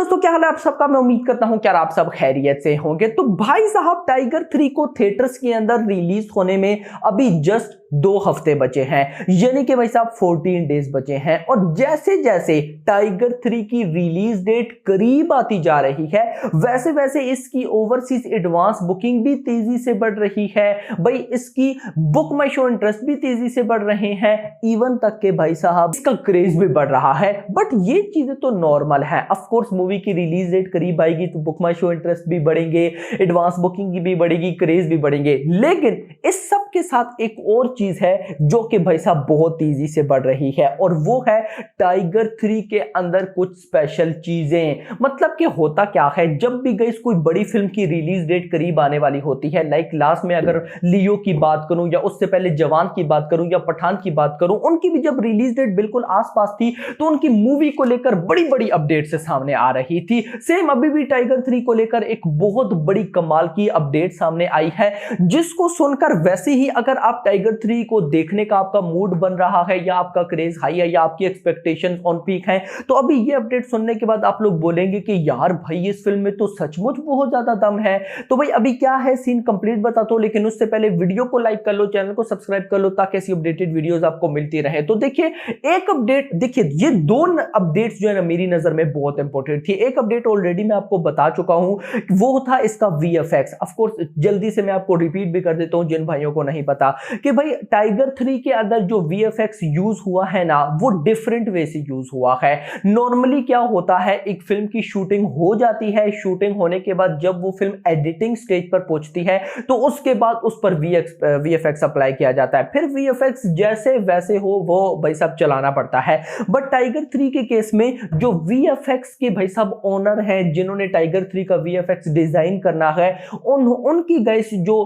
दोस्तों, क्या हाल है आप सबका। मैं उम्मीद करता हूं कि आप सब खैरियत से होंगे। तो भाई साहब, टाइगर 3 को थिएटर्स के अंदर रिलीज होने में अभी जस्ट 2 हफ्ते बचे हैं, यानी कि भाई साहब 14 डेज बचे हैं। और जैसे जैसे टाइगर 3 की रिलीज डेट करीब आती जा रही है, वैसे वैसे इसकी ओवरसीज एडवांस बुकिंग भी तेजी से बढ़ रही है। भाई इसकी बुक माई शो इंटरेस्ट भी तेजी से बढ़ रहे हैं, इवन तक के भाई साहब इसका क्रेज भी बढ़ रहा है। बट ये चीजें तो नॉर्मल है। ऑफ कोर्स मूवी की रिलीज डेट करीब आएगी तो बुक माई शो इंटरेस्ट भी बढ़ेंगे, एडवांस बुकिंग भी बढ़ेगी, क्रेज भी बढ़ेंगे। लेकिन इस सब के साथ एक और चीज है जो कि भाई साहब बहुत तेजी से बढ़ रही है, और वो है टाइगर 3 के अंदर कुछ स्पेशल चीजें। मतलब कि होता क्या है, जब भी गई कोई बड़ी फिल्म की रिलीज डेट करीब आने वाली होती है, लाइक लास्ट में अगर लियो की बात करूं, या उससे पहले जवान की बात करूं, या पठान की बात करूं, उनकी भी जब रिलीज डेट बिल्कुल आसपास थी तो उनकी मूवी को लेकर बड़ी बड़ी अपडेट से सामने आ रही थी। सेम अभी भी टाइगर 3 को लेकर एक बहुत बड़ी कमाल की अपडेट सामने आई है, जिसको सुनकर वैसे ही अगर आप टाइगर 3 को देखने का आपका मूड बन रहा है, या आपका क्रेज हाई है, या आपकी एक्सपेक्टेशंस ऑन पीक है, तो अभी ये अपडेट सुनने के बाद आप लोग बोलेंगे कि यार भाई इस फिल्म में तो सचमुच बहुत ज्यादा दम है। तो भाई अभी क्या है सीन कंप्लीट बताता हूं, लेकिन उससे पहले वीडियो को लाइक कर लो, चैनल को सब्सक्राइब कर लो, ताकि ऐसी अपडेटेड वीडियोस आपको मिलती रहे। तो देखिए एक अपडेट, देखिए ये 2 अपडेट्स जो है ना मेरी नजर में बहुत इंपॉर्टेंट थी। एक अपडेट ऑलरेडी मैं आपको बता चुका हूं, वो था इसका वीएफएक्स। ऑफ कोर्स जल्दी से मैं आपको रिपीट भी कर देता हूं जिन भाइयों को नहीं पता, कि भाई टाइगर 3 के अंदर जो वीएफएक्स यूज हुआ है ना, वो डिफरेंट वे से यूज हुआ है। नॉर्मली क्या होता है, एक फिल्म की शूटिंग हो जाती है, शूटिंग होने के बाद जब वो फिल्म एडिटिंग स्टेज पर पहुंचती है तो उसके बाद उस पर वीएफएक्स अप्लाई किया जाता है, फिर वीएफएक्स जैसे वैसे हो वो भाई साहब चलाना पड़ता है। बट टाइगर 3 के केस में जो वीएफएक्स के भाई साहब ओनर हैं, जिन्होंने टाइगर 3 का वीएफएक्स डिजाइन करना है, उनकी गाइस जो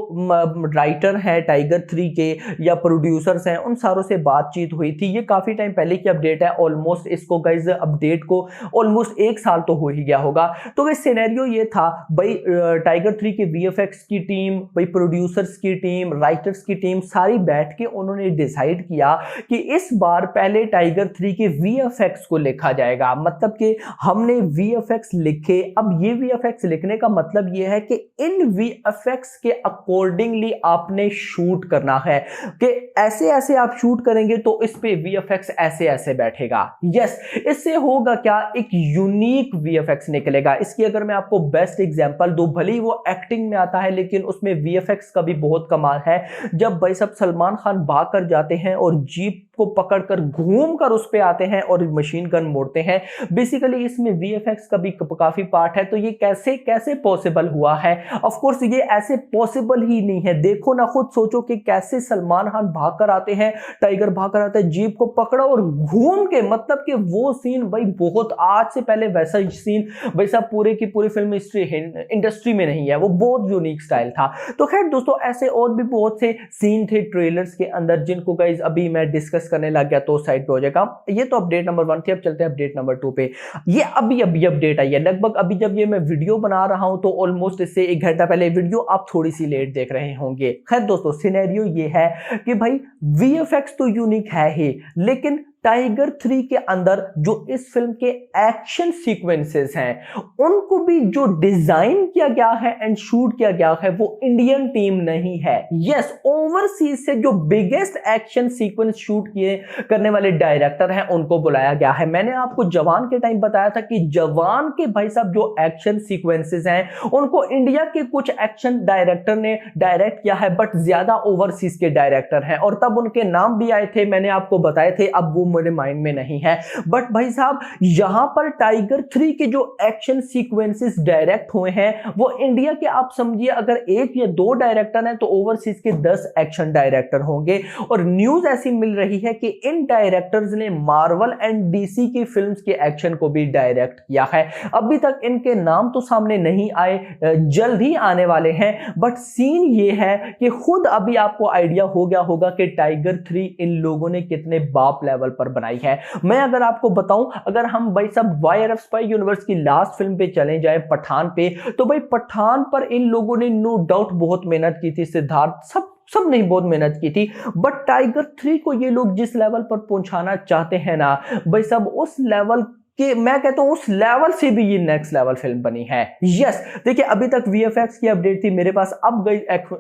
राइटर है टाइगर 3 के या प्रोड्यूसर्स हैं, उन सारों से बातचीत हुई थी। ये काफी टाइम पहले की अपडेट है, ऑलमोस्ट इसको गाइस अपडेट को ऑलमोस्ट 1 साल तो हो ही गया होगा। तो गाइस सिनेरियो ये था, भाई टाइगर 3 के वीएफएक्स की टीम, भाई प्रोड्यूसर्स की टीम, राइटर्स की टीम सारी बैठ के उन्होंने डिसाइड किया कि इस बार पहले टाइगर 3 के वीएफएक्स को लिखा जाएगा। मतलब कि हमने वीएफएक्स लिखे। अब ये वीएफएक्स लिखने का मतलब ये है कि इन वीएफएक्स के अकॉर्डिंगली आपने शूट करना है, कि ऐसे ऐसे आप शूट करेंगे तो इस पे वीएफएक्स ऐसे ऐसे बैठेगा। यस, इससे होगा क्या, एक यूनिक वीएफएक्स निकलेगा। इसकी अगर मैं आपको बेस्ट एग्जांपल दूं, भले ही वो एक्टिंग में आता है लेकिन उसमें वीएफएक्स का भी बहुत कमाल है। जब भाई साहब सलमान खान भाग कर जाते हैं और जीप को पकड़कर घूम कर उस पे आते हैं और मशीन गन मोड़ते हैं, बेसिकली इसमें वीएफएक्स का भी काफी पार्ट है। तो ये कैसे कैसे पॉसिबल हुआ है? ऑफ कोर्स ये ऐसे पॉसिबल ही नहीं है। देखो ना, खुद सोचो कि कैसे सलमान खान भाग कर आते हैं, टाइगर भाग कर आता है, जीप को पकड़ा और घूम के, मतलब कि वो सीन भाई बहुत, आज से पहले वैसा सीन भाई साहब पूरे की पूरी फिल्म इंडस्ट्री में नहीं है। वो बहुत यूनिक स्टाइल था। तो खैर दोस्तों, ऐसे और भी बहुत से सीन थे ट्रेलर्स के अंदर, जिनको गाइस अभी मैं डिस्कस करने लग गया तो साइड पे हो जाएगा। ये तो अपडेट नंबर 1 थी। अब चलते हैं अपडेट नंबर 2 पे। ये अभी अपडेट आई है, लगभग अभी जब ये मैं वीडियो बना रहा हूं तो ऑलमोस्ट इससे 1 घंटा पहले वीडियो आप थोड़ी सी लेट देख रहे होंगे। खैर दोस्तों, सिनेरियो ये है कि भाई वीएफएक्स तो यूनिक है ही, लेकिन टाइगर 3 के अंदर जो इस फिल्म के एक्शन सीक्वेंसेस हैं, उनको भी जो डिजाइन किया गया है एंड शूट किया गया है, वो इंडियन टीम नहीं है। यस, ओवरसीज से जो बिगेस्ट एक्शन सीक्वेंस शूट किए करने वाले डायरेक्टर हैं, उनको बुलाया गया है। मैंने आपको जवान के टाइम बताया था कि जवान के भाई साहब जो एक्शन सीक्वेंसेस हैं, उनको इंडिया के कुछ एक्शन डायरेक्टर ने डायरेक्ट किया है, बट ज्यादा ओवरसीज के डायरेक्टर हैं, और तब उनके नाम भी आए थे, मैंने आपको बताए थे, अब वो मेरे माइंड में नहीं है। बट भाई साहब यहां पर टाइगर 3 के जो एक्शन सीक्वेंसेस डायरेक्ट हुए हैं, वो इंडिया के, आप समझिए अगर 1 या 2 डायरेक्टर हैं तो ओवरसीज के 10 एक्शन डायरेक्टर होंगे। और न्यूज ऐसी मिल रही है कि इन डायरेक्टर्स ने मार्वल एंड डीसी की फिल्म्स के एक्शन को भी डायरेक्ट किया है। अभी तक इनके नाम तो सामने नहीं आए, जल्द ही आने वाले हैं। बट सीन ये है कि खुद अभी आपको आइडिया हो गया होगा कि टाइगर 3 इन लोगों ने कितने बाप लेवल पर बनाई है। मैं अगर आपको बताऊं, अगर हम भाई साहब वाईआरएफ स्पाई यूनिवर्स की लास्ट फिल्म पे चले जाए, पठान पे, तो भाई पठान पर इन लोगों ने नो डाउट बहुत मेहनत की थी। सिद्धार्थ सब नहीं बहुत मेहनत की थी। बट टाइगर 3 को ये लोग जिस लेवल पर पहुंचाना चाहते हैं ना भाई साहब, उस लेवल कि मैं कहता हूं उस लेवल से भी ये नेक्स्ट लेवल फिल्म बनी है। यस, देखिए अभी तक वीएफएक्स की अपडेट थी मेरे पास, अब गई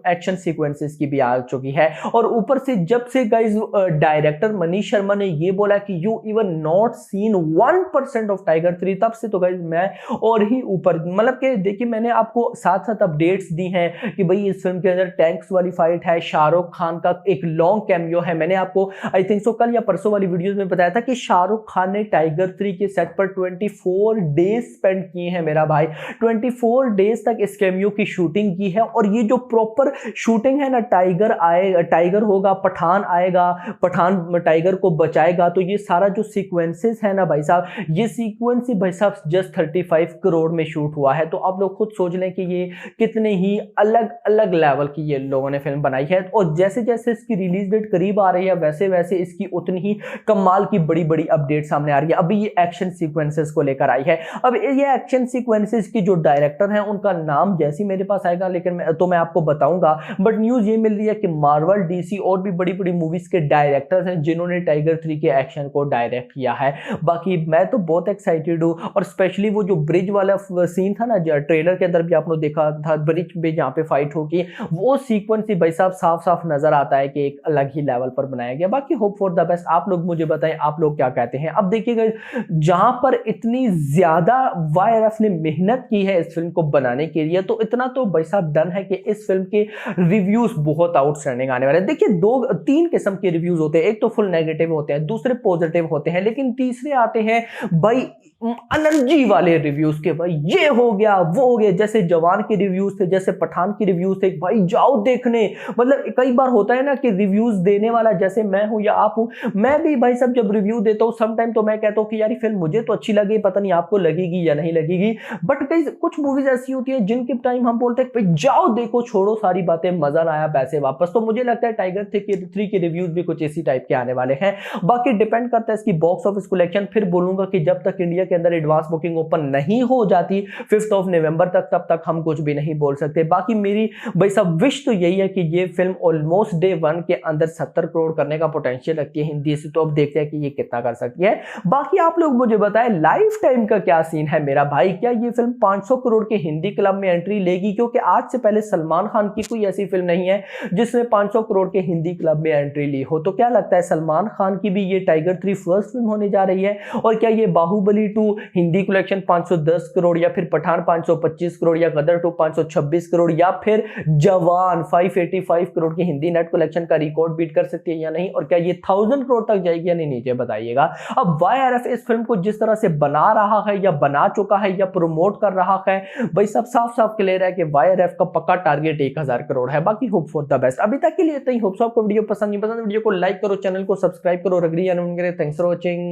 एक्शन सीक्वेंसेस की भी आ चुकी है, और ऊपर से जब से गाइस डायरेक्टर मनीष शर्मा ने ये बोला कि you even not seen 1% of tiger 3, तब से तो गाइस मैं और ही ऊपर, मतलब कि देखिए मैंने आपको साथ साथ अपडेट्स दी हैं कि भाई इस फिल्म के अंदर टैंक्स वाली फाइट है, शाहरुख खान का एक लॉन्ग कैमियो है। मैंने आपको आई थिंक सो कल या परसों वाली वीडियोस में बताया था कि शाहरुख खान ने टाइगर 3 के सेट पर 24 डेज स्पेंड किए हैं मेरा भाई, 24 डेज तक इस कैमियो की शूटिंग की है। और ये जो प्रॉपर शूटिंग है ना, टाइगर आएगा, टाइगर होगा, पठान आएगा, पठान टाइगर को बचाएगा, तो ये सारा जो सीक्वेंसेस है ना भाई साहब, ये सीक्वेंस ही भाई साहब जस्ट 35 करोड़ में शूट हुआ है। तो आप लोग खुद सोच लें कि ये कितने ही अलग अलग लेवल की ये लोगों ने फिल्म बनाई है। और जैसे जैसे इसकी रिलीज डेट करीब आ रही है वैसे वैसे इसकी उतनी ही कमाल की बड़ी बड़ी अपडेट सामने आ रही है। अभी ये एक्शन सीक्वेंसेस को लेकर आई है। अब ये एक्शन सीक्वेंसेस की जो डायरेक्टर हैं उनका नाम जैसे मेरे पास आएगा लेकिन मैं आपको बताऊंगा, बट न्यूज ये मिल रही है कि मार्वल, डीसी और भी बड़ी बड़ी मूवीज के डायरेक्टर्स हैं जिन्होंने टाइगर 3 के एक्शन को डायरेक्ट किया है। बाकी मैं तो बहुत एक्साइटेड हूँ, और स्पेशली वो जो ब्रिज वाला सीन था ना, ट्रेलर के अंदर भी आपने देखा था, ब्रिज पे जहाँ पे फाइट होगी, वो सीक्वेंस ही भाई साहब साफ साफ नजर आता है कि एक अलग ही लेवल पर बनाया गया। बाकी होप फॉर द बेस्ट, आप लोग मुझे बताएं आप लोग क्या कहते हैं। अब देखिएगा जहां पर इतनी ज्यादा वाईआरएफ ने मेहनत की है इस फिल्म को बनाने के लिए, तो इतना तो भाई साहब डन है कि इस फिल्म के रिव्यूज बहुत आउटस्टैंडिंग आने वाले हैं। देखिए 2-3 किस्म के रिव्यूज होते हैं, एक तो फुल नेगेटिव होते हैं, दूसरे पॉजिटिव होते हैं, लेकिन तीसरे आते हैं भाई एनर्जी वाले रिव्यूज के, भाई ये हो गया वो हो गया। जैसे जवान के रिव्यूज थे, जैसे पठान के रिव्यूज थे, भाई जाओ देखने। मतलब कई बार होता है ना कि रिव्यूज देने वाला, जैसे मैं हूं या आप हूं, मैं भी भाई साहब जब रिव्यू देता हूं समटाइम तो मैं कहता हूं कि यार फिल्म मुझे तो अच्छी लगी, पता नहीं आपको लगेगी या नहीं लगेगी। बट कई कुछ मूवीज ऐसी होती है जिनके टाइम हम बोलते हैं भाई जाओ देखो, छोड़ो सारी बातें, मजा ना आया पैसे वापस। तो मुझे लगता है टाइगर 3 के रिव्यूज भी कुछ इसी टाइप के आने वाले हैं। बाकी डिपेंड करता है इसकी बॉक्स ऑफिस कलेक्शन। फिर बोलूंगा कि जब तक इंडिया के अंदर एडवांस बुकिंग ओपन नहीं हो जाती 5 नवंबर तक, तब तक हम कुछ भी नहीं बोल सकते। बाकी मेरी भाई साहब विश तो यही है कि ये फिल्म ऑलमोस्ट डे 1 के अंदर 70 करोड़ करने का पोटेंशियल रखती है हिंदी से, तो अब देखते हैं कि ये कितना कर सकती है। बाकी आप लोग मुझे बताएं लाइफ टाइम का क्या सीन है मेरा भाई, क्या ये फिल्म 500 करोड़ के हिंदी क्लब में एंट्री लेगी? क्योंकि आज से पहले सलमान खान की कोई ऐसी फिल्म नहीं है जिसने 500 करोड़ के हिंदी क्लब में एंट्री ली हो। तो क्या लगता है सलमान खान की भी ये टाइगर 3 फर्स्ट फिल्म होने जा रही है? और क्या ये बाहुबली 2 हिंदी कलेक्शन 510 करोड़, या फिर पठान 525 करोड़, या गदर 2 526 करोड़, या फिर जवान 585 करोड़ की हिंदी नेट कलेक्शन का रिकॉर्ड बीट कर सकती है या नहीं? और क्या ये 1000 करोड़ तक जाएगी या नहीं, नीचे बताइएगा। अब वाईआरएफ इस फिल्म को जिस तरह से बना रहा है या बना चुका है या प्रमोट कर रहा है, भाई सब साफ साफ क्लियर है कि वाईआरएफ का पक्का टारगेट 1000 करोड़ है। बाकी होप फॉर द बेस्ट। अभी तक के लिए इतना ही। होप सो आपको वीडियो पसंद नहीं पसंद वीडियो को लाइक करो, चैनल को सब्सक्राइब करो, थैंक्स फॉर वॉचिंग।